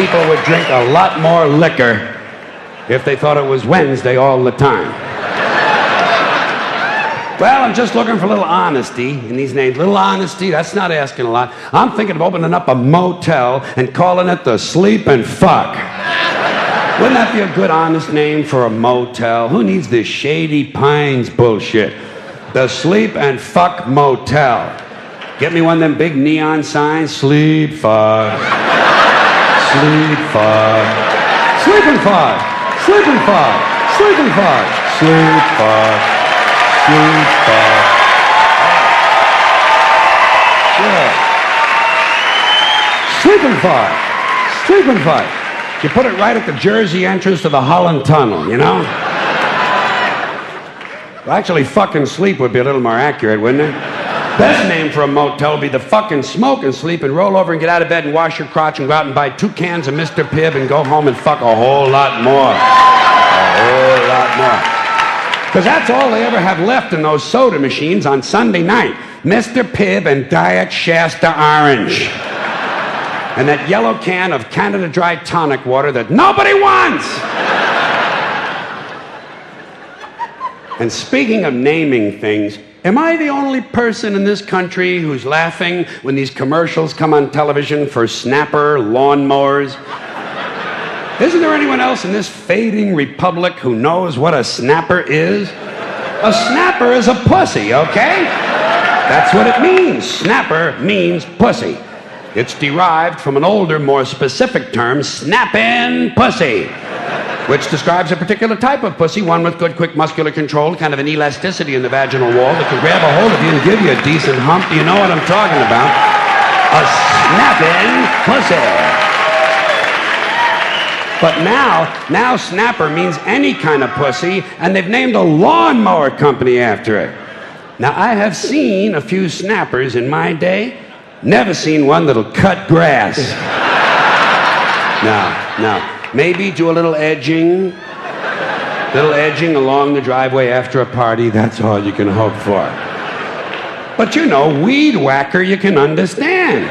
Speaker 1: people would drink a lot more liquor if they thought it was Wednesday all the time. Well, I'm just looking for a little honesty in these names. Little honesty, that's not asking a lot. I'm thinking of opening up a motel and calling it the Sleep and Fuck. Wouldn't that be a good, honest name for a motel? Who needs this Shady Pines bullshit? The Sleep and Fuck Motel. Get me one of them big neon signs. Sleep, fuck. Sleep, fuck. Sleep and fuck. Sleep and fuck. Sleep and fuck. Sleep, fuck. Sleep, fuck. Yeah. Sleep and fuck. Sleep and fuck. You put it right at the Jersey entrance to the Holland Tunnel, you know? Well, actually, fucking sleep would be a little more accurate, wouldn't it? Best name for a motel would be the fucking smoke and sleep and roll over and get out of bed and wash your crotch and go out and buy 2 cans of Mr. Pibb and go home and fuck a whole lot more. A whole lot more. Because that's all they ever have left in those soda machines on Sunday night. Mr. Pibb and Diet Shasta Orange. And that yellow can of Canada Dry tonic water that nobody wants. And speaking of naming things, am I the only person in this country who's laughing when these commercials come on television for Snapper lawnmowers? Isn't there anyone else in this fading republic who knows what a snapper is? A snapper is a pussy, okay? That's what it means. Snapper means pussy. It's derived from an older, more specific term, snappin' pussy, which describes a particular type of pussy, one with good, quick muscular control, kind of an elasticity in the vaginal wall that can grab a hold of you and give you a decent hump. You know what I'm talking about. A snappin' pussy. But now snapper means any kind of pussy, and they've named a lawnmower company after it. Now, I have seen a few snappers in my day. Never seen one that'll cut grass. No. Maybe do a little edging along the driveway after a party. That's all you can hope for. But you know, weed whacker you can understand.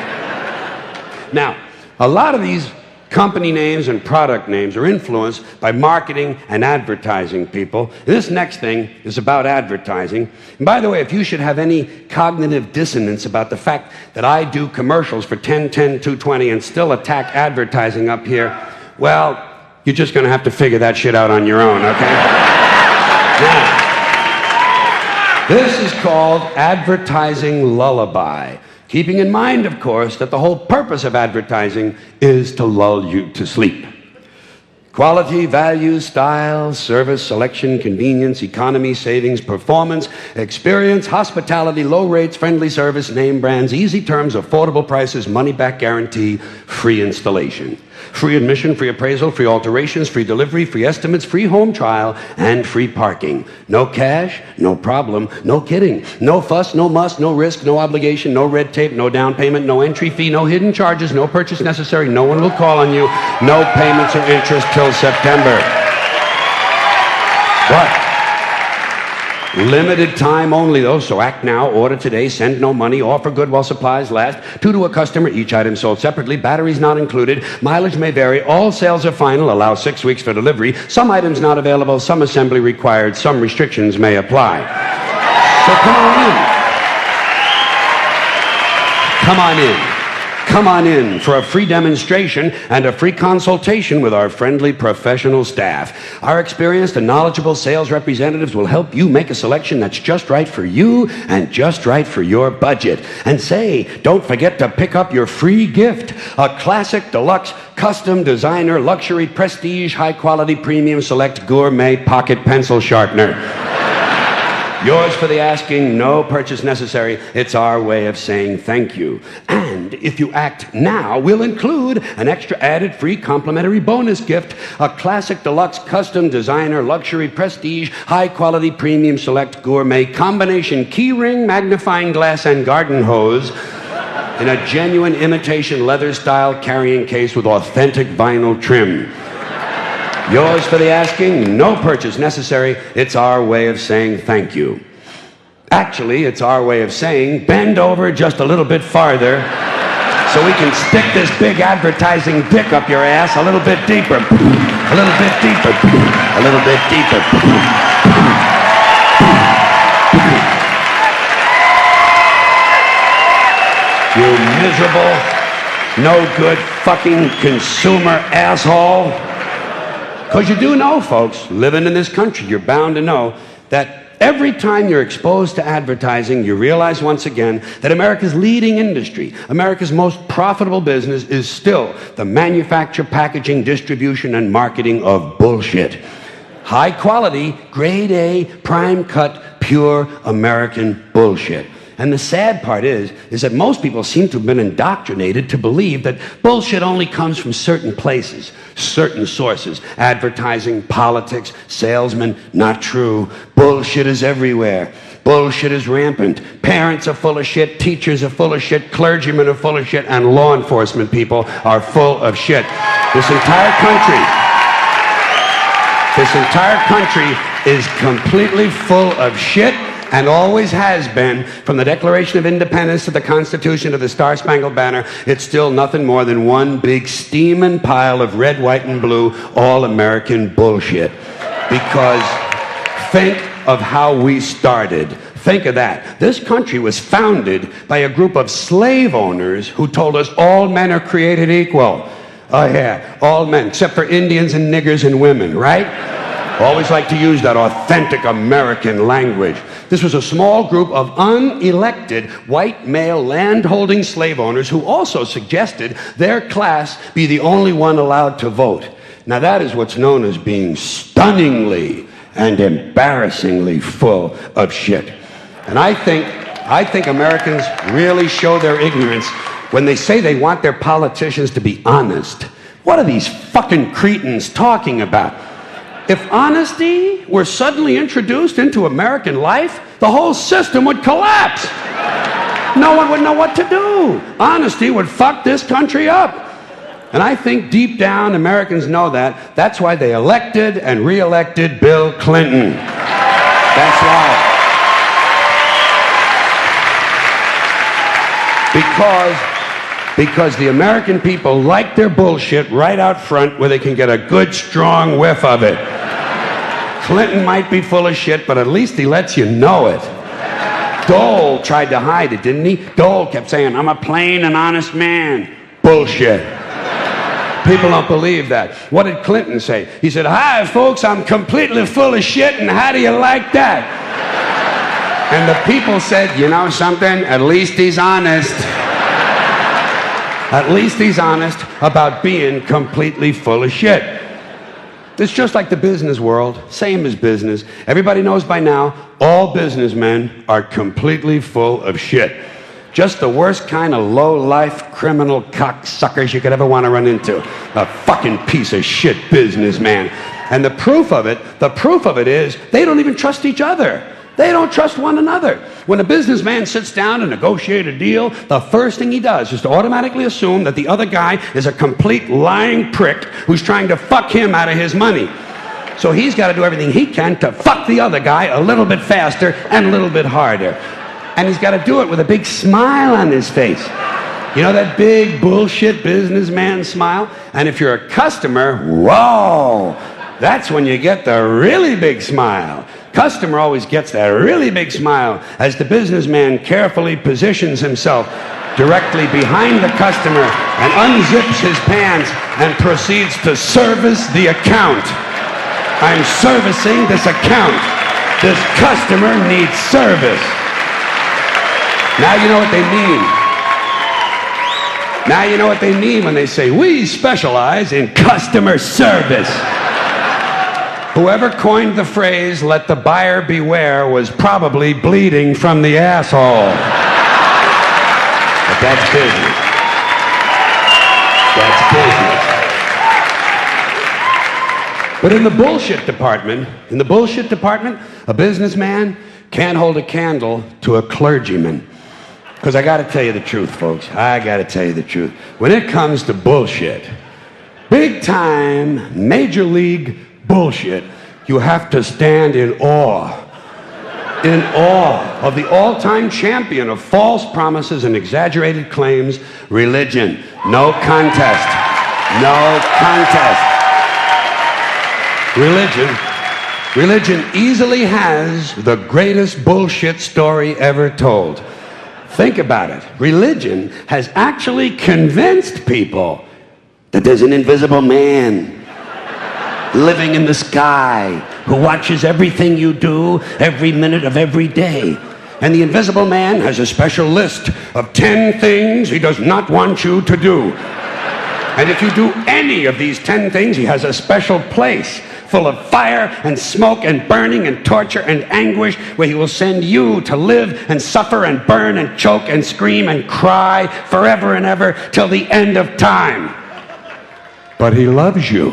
Speaker 1: Now, a lot of these company names and product names are influenced by marketing and advertising people. This next thing is about advertising. And by the way, if you should have any cognitive dissonance about the fact that I do commercials for 10, 10, 220 and still attack advertising up here, well, you're just going to have to figure that shit out on your own, okay? Now, this is called advertising lullaby. Keeping in mind, of course, that the whole purpose of advertising is to lull you to sleep. Quality, value, style, service, selection, convenience, economy, savings, performance, experience, hospitality, low rates, friendly service, name brands, easy terms, affordable prices, money-back guarantee, free installation. Free admission, free appraisal, free alterations, free delivery, free estimates, free home trial, and free parking. No cash, no problem, no kidding. No fuss, no muss, no risk, no obligation, no red tape, no down payment, no entry fee, no hidden charges, no purchase necessary. No one will call on you. No payments or interest till September. What? Limited time only, though, so act now, order today, send no money, offer good while supplies last, 2 to a customer, each item sold separately, batteries not included, mileage may vary, all sales are final, allow 6 weeks for delivery, some items not available, some assembly required, some restrictions may apply. So come on in. Come on in. Come on in for a free demonstration and a free consultation with our friendly professional staff. Our experienced and knowledgeable sales representatives will help you make a selection that's just right for you and just right for your budget. And say, don't forget to pick up your free gift, a classic, deluxe, custom, designer, luxury, prestige, high-quality, premium, select, gourmet pocket pencil sharpener. Yours for the asking, no purchase necessary. It's our way of saying thank you. And if you act now, we'll include an extra added free complimentary bonus gift, a classic, deluxe, custom, designer, luxury, prestige, high-quality, premium, select, gourmet, combination key ring, magnifying glass, and garden hose in a genuine imitation leather-style carrying case with authentic vinyl trim. Yours for the asking, no purchase necessary. It's our way of saying thank you. Actually, it's our way of saying bend over just a little bit farther so we can stick this big advertising dick up your ass a little bit deeper. A little bit deeper. A little bit deeper. You miserable, no good fucking consumer asshole. Because you do know, folks, living in this country, you're bound to know that every time you're exposed to advertising, you realize once again that America's leading industry, America's most profitable business is still the manufacture, packaging, distribution, and marketing of bullshit. High quality, grade A, prime cut, pure American bullshit. And the sad part is that most people seem to have been indoctrinated to believe that bullshit only comes from certain places, certain sources. Advertising, politics, salesmen, not true. Bullshit is everywhere. Bullshit is rampant. Parents are full of shit, teachers are full of shit, clergymen are full of shit, and law enforcement people are full of shit. This entire country is completely full of shit, and always has been. From the Declaration of Independence to the Constitution to the Star-Spangled Banner, it's still nothing more than one big steaming pile of red, white, and blue all-American bullshit. Because think of how we started. Think of that. This country was founded by a group of slave owners who told us all men are created equal. Oh yeah, all men, except for Indians and niggers and women, right? Always like to use that authentic American language. This was a small group of unelected white male land-holding slave owners who also suggested their class be the only one allowed to vote. Now that is what's known as being stunningly and embarrassingly full of shit. And I think Americans really show their ignorance when they say they want their politicians to be honest. What are these fucking cretins talking about? If honesty were suddenly introduced into American life, the whole system would collapse. No one would know what to do. Honesty would fuck this country up. And I think deep down Americans know that. That's why they elected and re-elected Bill Clinton. That's why. Because the American people like their bullshit right out front where they can get a good, strong whiff of it. Clinton might be full of shit, but at least he lets you know it. Dole tried to hide it, didn't he? Dole kept saying, I'm a plain and honest man. Bullshit. People don't believe that. What did Clinton say? He said, hi, folks, I'm completely full of shit, and how do you like that? And the people said, you know something? At least he's honest. At least he's honest about being completely full of shit. It's just like the business world, same as business. Everybody knows by now, all businessmen are completely full of shit. Just the worst kind of low-life criminal cocksuckers you could ever want to run into. A fucking piece of shit businessman. And the proof of it is they don't even trust each other. They don't trust one another. When a businessman sits down to negotiate a deal, the first thing he does is to automatically assume that the other guy is a complete lying prick who's trying to fuck him out of his money. So he's got to do everything he can to fuck the other guy a little bit faster and a little bit harder. And he's got to do it with a big smile on his face. You know that big bullshit businessman smile? And if you're a customer, whoa, that's when you get the really big smile. Customer always gets that really big smile as the businessman carefully positions himself directly behind the customer and unzips his pants and proceeds to service the account. I'm servicing this account. This customer needs service. Now you know what they mean. Now you know what they mean when they say, we specialize in customer service. Whoever coined the phrase, let the buyer beware, was probably bleeding from the asshole. But that's business. That's business. But in the bullshit department, a businessman can't hold a candle to a clergyman. Because I got to tell you the truth, folks. I got to tell you the truth. When it comes to bullshit, big time, major league bullshit, you have to stand in awe of the all-time champion of false promises and exaggerated claims, religion. No contest. No contest. Religion easily has the greatest bullshit story ever told. Think about it. Religion has actually convinced people that there's an invisible man living in the sky who watches everything you do every minute of every day. And the invisible man has a special list of 10 things he does not want you to do. And if you do any of these 10 things, he has a special place full of fire and smoke and burning and torture and anguish where he will send you to live and suffer and burn and choke and scream and cry forever and ever till the end of time. But he loves you.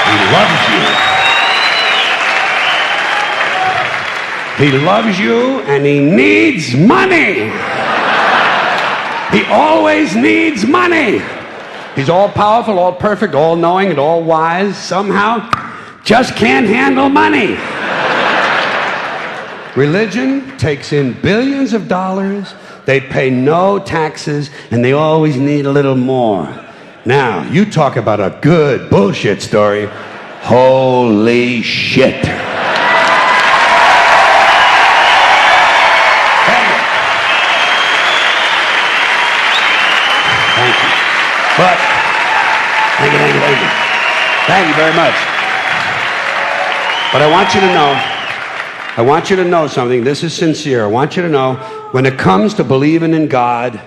Speaker 1: He loves you. He loves you and he needs money. He always needs money. He's all powerful, all perfect, all knowing, and all wise. Somehow, just can't handle money. Religion takes in billions of dollars. They pay no taxes, and they always need a little more. Now, you talk about a good bullshit story. Holy shit. But, thank you very much. But I want you to know something. This is sincere. I want you to know, when it comes to believing in God,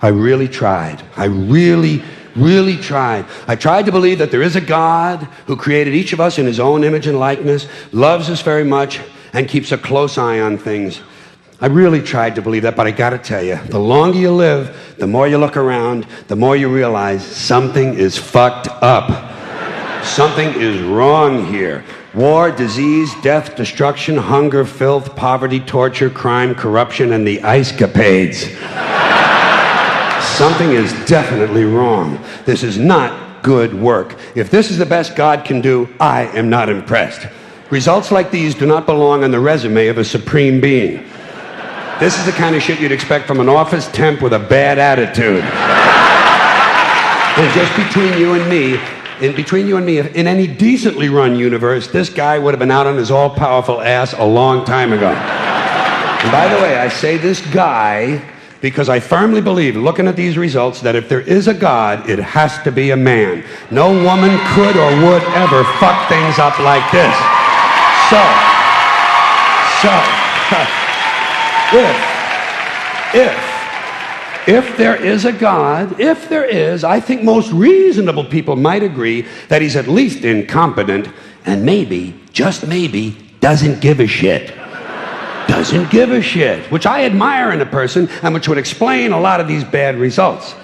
Speaker 1: I really tried. I really tried. I tried to believe that there is a God who created each of us in his own image and likeness, loves us very much, and keeps a close eye on things. I really tried to believe that, but I gotta tell you, the longer you live, the more you look around, the more you realize something is fucked up. Something is wrong here. War, disease, death, destruction, hunger, filth, poverty, torture, crime, corruption, and the ice-capades. Something is definitely wrong. This is not good work. If this is the best God can do, I am not impressed. Results like these do not belong on the resume of a supreme being. This is the kind of shit you'd expect from an office temp with a bad attitude. And just between you and me, in any decently run universe, this guy would have been out on his all-powerful ass a long time ago. And by the way, I say this guy because I firmly believe, looking at these results, that if there is a God, it has to be a man. No woman could or would ever fuck things up like this. If there is a God, I think most reasonable people might agree that he's at least incompetent and maybe just maybe, doesn't give a shit. Doesn't give a shit, which I admire in a person and which would explain a lot of these bad results.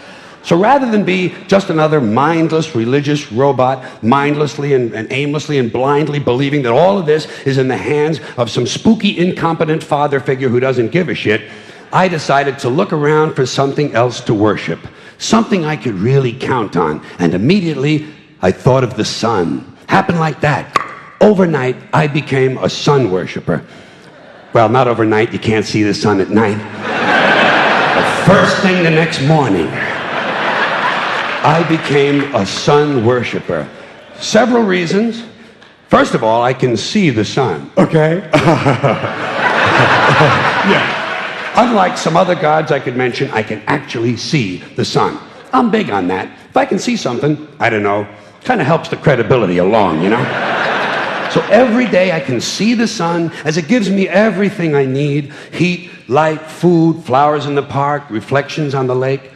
Speaker 1: So rather than be just another mindless religious robot, mindlessly and aimlessly and blindly believing that all of this is in the hands of some spooky, incompetent father figure who doesn't give a shit, I decided to look around for something else to worship, something I could really count on. And immediately, I thought of the sun. Happened like that. Overnight, I became a sun worshiper. Well, not overnight, you can't see the sun at night. The first thing the next morning, I became a sun worshiper. Several reasons. First of all, I can see the sun, okay? Yeah. Unlike some other gods I could mention, I can actually see the sun. I'm big on that. If I can see something, I don't know, kind of helps the credibility along, you know? So every day I can see the sun as it gives me everything I need: heat, light, food, flowers in the park, reflections on the lake,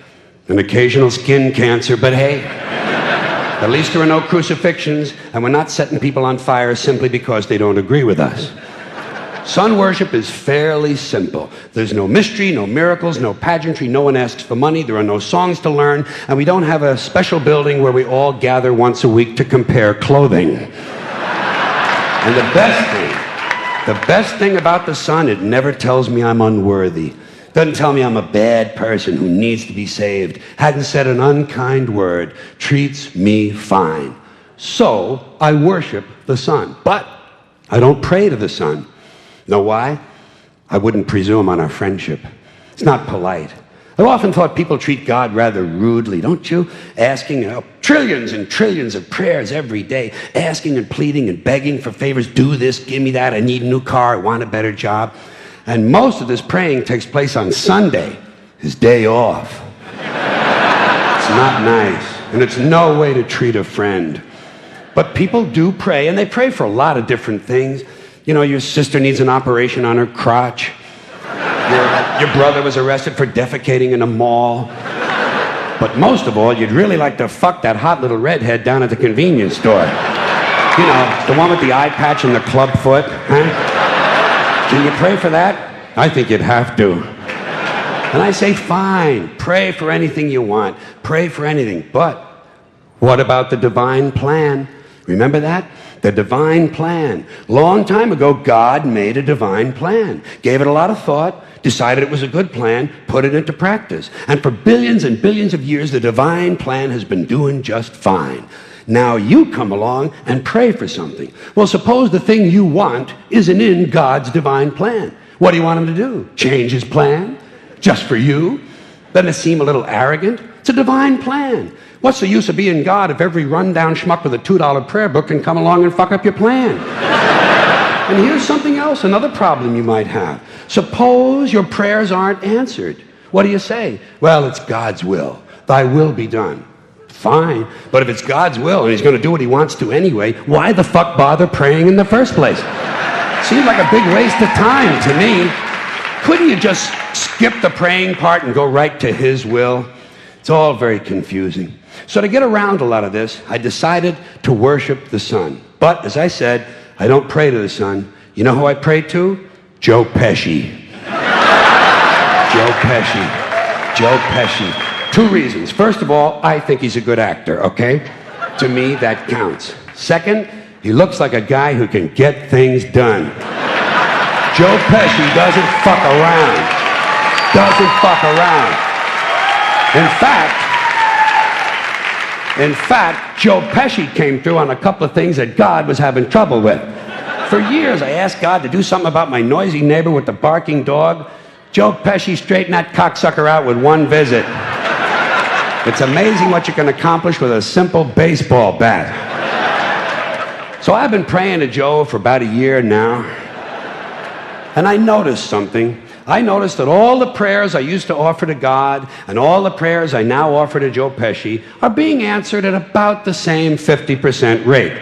Speaker 1: an occasional skin cancer, but hey, at least there are no crucifixions, and we're not setting people on fire simply because they don't agree with us. Sun worship is fairly simple. There's no mystery, no miracles, no pageantry, no one asks for money, there are no songs to learn, and we don't have a special building where we all gather once a week to compare clothing. And the best thing about the sun, it never tells me I'm unworthy. Doesn't tell me I'm a bad person who needs to be saved. Hadn't said an unkind word. Treats me fine. So I worship the sun. But I don't pray to the sun. Know why? I wouldn't presume on our friendship. It's not polite. I've often thought people treat God rather rudely, don't you? Asking trillions and trillions of prayers every day, asking and pleading and begging for favors. Do this, give me that, I need a new car, I want a better job. And most of this praying takes place on Sunday, his day off. It's not nice, and it's no way to treat a friend. But people do pray, and they pray for a lot of different things. You know, your sister needs an operation on her crotch. Your brother was arrested for defecating in a mall. But most of all, you'd really like to fuck that hot little redhead down at the convenience store. You know, the one with the eye patch and the club foot, huh? Can you pray for that? I think you'd have to. And I say, fine, pray for anything you want. Pray for anything. But what about the divine plan? Remember that? The divine plan. Long time ago, God made a divine plan. Gave it a lot of thought, decided it was a good plan, put it into practice. And for billions and billions of years, the divine plan has been doing just fine. Now you come along and pray for something. Well, suppose the thing you want isn't in God's divine plan. What do you want him to do? Change his plan? Just for you? Doesn't it seem a little arrogant? It's a divine plan. What's the use of being God if every rundown schmuck with a $2 prayer book can come along and fuck up your plan? And here's something else, another problem you might have. Suppose your prayers aren't answered. What do you say? Well, it's God's will. Thy will be done. Fine, but if it's God's will and he's going to do what he wants to anyway, why the fuck bother praying in the first place? Seems like a big waste of time to me. Couldn't you just skip the praying part and go right to his will? It's all very confusing. So to get around a lot of this, I decided to worship the sun. But as I said, I don't pray to the sun. You know who I pray to? Joe Pesci. Joe Pesci. Joe Pesci. 2 reasons. First of all, I think he's a good actor, okay? To me, that counts. Second, he looks like a guy who can get things done. Joe Pesci doesn't fuck around. Doesn't fuck around. In fact, Joe Pesci came through on a couple of things that God was having trouble with. For years, I asked God to do something about my noisy neighbor with the barking dog. Joe Pesci straightened that cocksucker out with 1 visit. It's amazing what you can accomplish with a simple baseball bat. So I've been praying to Joe for about a year now. And I noticed something. I noticed that all the prayers I used to offer to God and all the prayers I now offer to Joe Pesci are being answered at about the same 50% rate.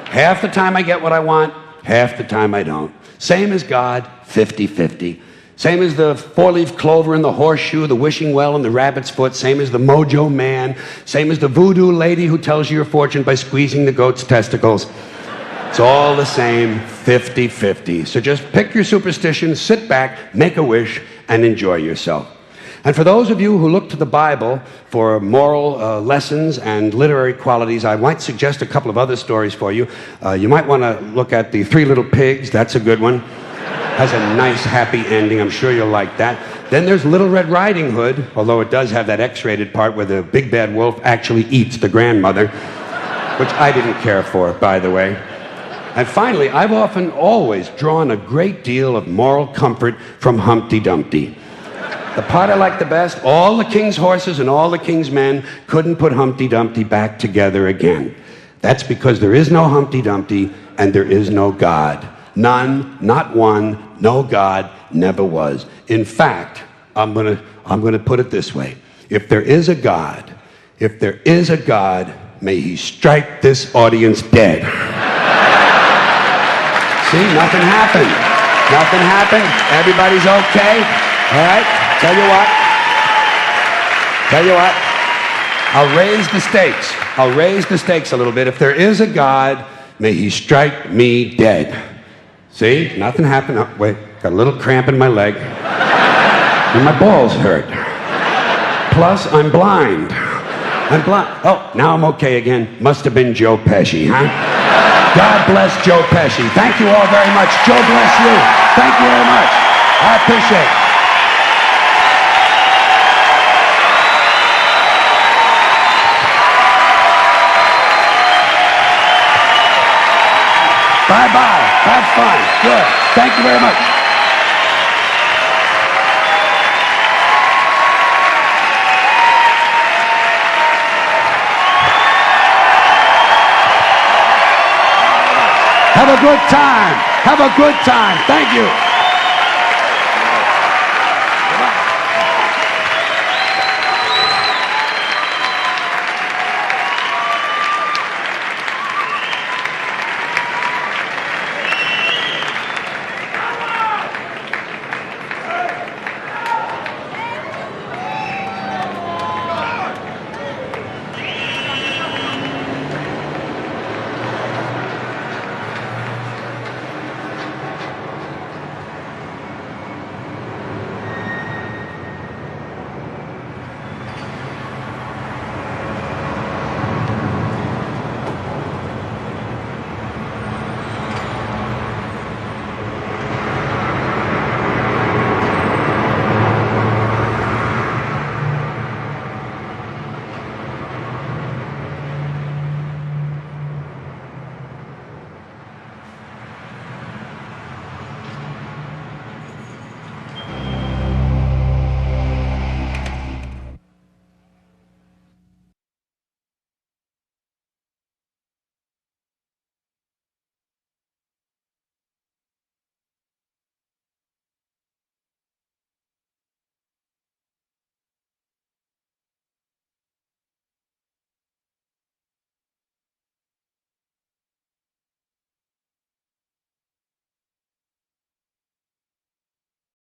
Speaker 1: Half the time I get what I want, half the time I don't. Same as God, 50-50. Same as the 4-leaf clover and the horseshoe, the wishing well and the rabbit's foot. Same as the mojo man. Same as the voodoo lady who tells you your fortune by squeezing the goat's testicles. It's all the same, 50-50. So just pick your superstition, sit back, make a wish, and enjoy yourself. And for those of you who look to the Bible for moral lessons and literary qualities, I might suggest a couple of other stories for you. You might want to look at The Three Little Pigs. That's a good one. Has a nice, happy ending. I'm sure you'll like that. Then there's Little Red Riding Hood, although it does have that X-rated part where the big bad wolf actually eats the grandmother, which I didn't care for, by the way. And finally, I've always drawn a great deal of moral comfort from Humpty Dumpty. The part I like the best, all the king's horses and all the king's men couldn't put Humpty Dumpty back together again. That's because there is no Humpty Dumpty and there is no God. None, not one, no God, never was. In fact, I'm gonna put it this way. If there is a God, may he strike this audience dead. See, nothing happened. Nothing happened. Everybody's okay. All right? Tell you what. I'll raise the stakes a little bit. If there is a God, may he strike me dead. See? Nothing happened. Oh, wait, got a little cramp in my leg. And my balls hurt. Plus, I'm blind. Oh, now I'm okay again. Must have been Joe Pesci, huh? God bless Joe Pesci. Thank you all very much. Joe bless you. Thank you very much. I appreciate it. Bye-bye. Have fun. Good. Thank you very much. Have a good time. Have a good time. Thank you.